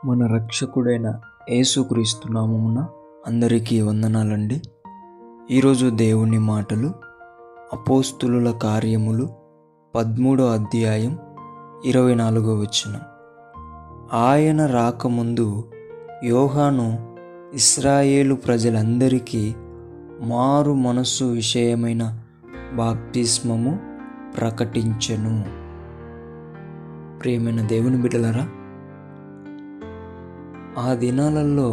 మన రక్షకుడైన యేసుక్రీస్తు నామమున అందరికీ వందనాలండి. ఈరోజు దేవుని మాటలు అపోస్తులుల కార్యములు 13వ అధ్యాయం 24వ వచనం. ఆయన రాకముందు యోహాను ఇశ్రాయేలు ప్రజలందరికీ మారు మనస్సు విషయమైన బాప్తిస్మము ప్రకటించెను. ప్రియమైన దేవుని బిడ్డలారా, ఆ దినాలలో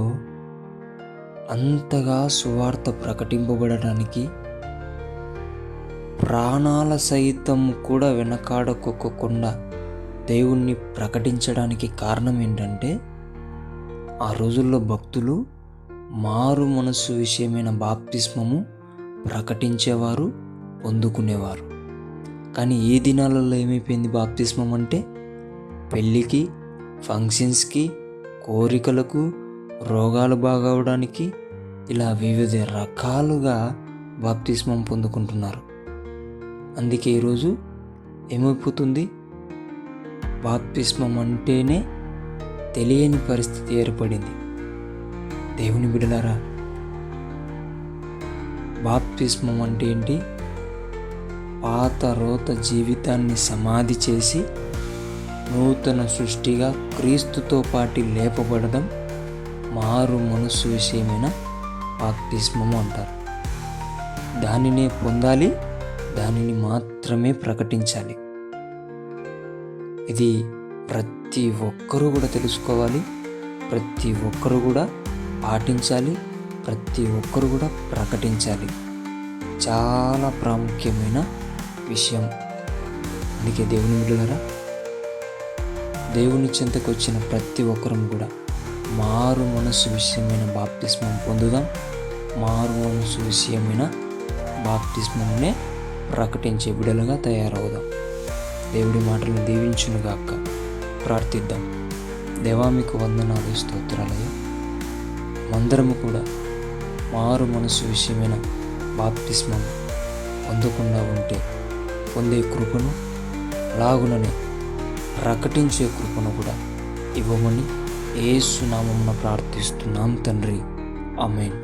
అంతగా సువార్త ప్రకటింపబడడానికి ప్రాణాల సైతం కూడా వెనకాడకోకుండా దేవుణ్ణి ప్రకటించడానికి కారణం ఏంటంటే, ఆ రోజుల్లో భక్తులు మారు మనస్సు విషయమైన బాప్తిస్మము ప్రకటించేవారు, పొందుకునేవారు. కానీ ఈ దినాలలో ఏమైపోయింది? బాప్తిస్మం అంటే పెళ్ళికి, ఫంక్షన్స్కి, కోరికలకు, రోగాలు బాగవడానికి ఇలా వివిధ రకాలుగా బాప్తిస్మం పొందుకుంటున్నారు. అందుకే ఈరోజు ఏమైపోతుంది? బాప్తిస్మం అంటేనే తెలియని పరిస్థితి ఏర్పడింది. దేవుని బిడ్డలారా, బాప్తిస్మం అంటే ఏంటి? పాత రోత జీవితాన్ని సమాధి చేసి నూతన సృష్టిగా క్రీస్తుతో పాటు లేపబడడం మారు మనస్సు విషయమైన బాప్తిస్మము అంటారు. దానినే పొందాలి, దానిని మాత్రమే ప్రకటించాలి. ఇది ప్రతి ఒక్కరూ కూడా తెలుసుకోవాలి, ప్రతి ఒక్కరూ కూడా పాటించాలి, ప్రతి ఒక్కరూ కూడా ప్రకటించాలి. చాలా ప్రాముఖ్యమైన విషయం. అందుకే దేవుని బిడ్డలారా, దేవుని చెంతకు వచ్చిన ప్రతి ఒక్కరం కూడా మారు మనస్సు విషయమైన బాప్తిస్మం పొందుదాం. మారు మనస్సు విషయమైన బాప్తిస్మమునే ప్రకటించే బిడ్డలుగా తయారవుదాం. దేవుడి మాటలను దీవించునుగాక. ప్రార్థిద్దాం. దేవా, మీకు వందనాలు, స్తోత్రాలయ్యా. మందరము కూడా మారు మనస్సు విషయమైన బాప్తిస్మం పొందకుండా ఉంటే పొందే కృపను, అలాగుననే ప్రకటించే కృపను కూడా ఇవ్వమని యేసు నామమున ప్రార్థిస్తున్నాం తండ్రి. ఆమేన్.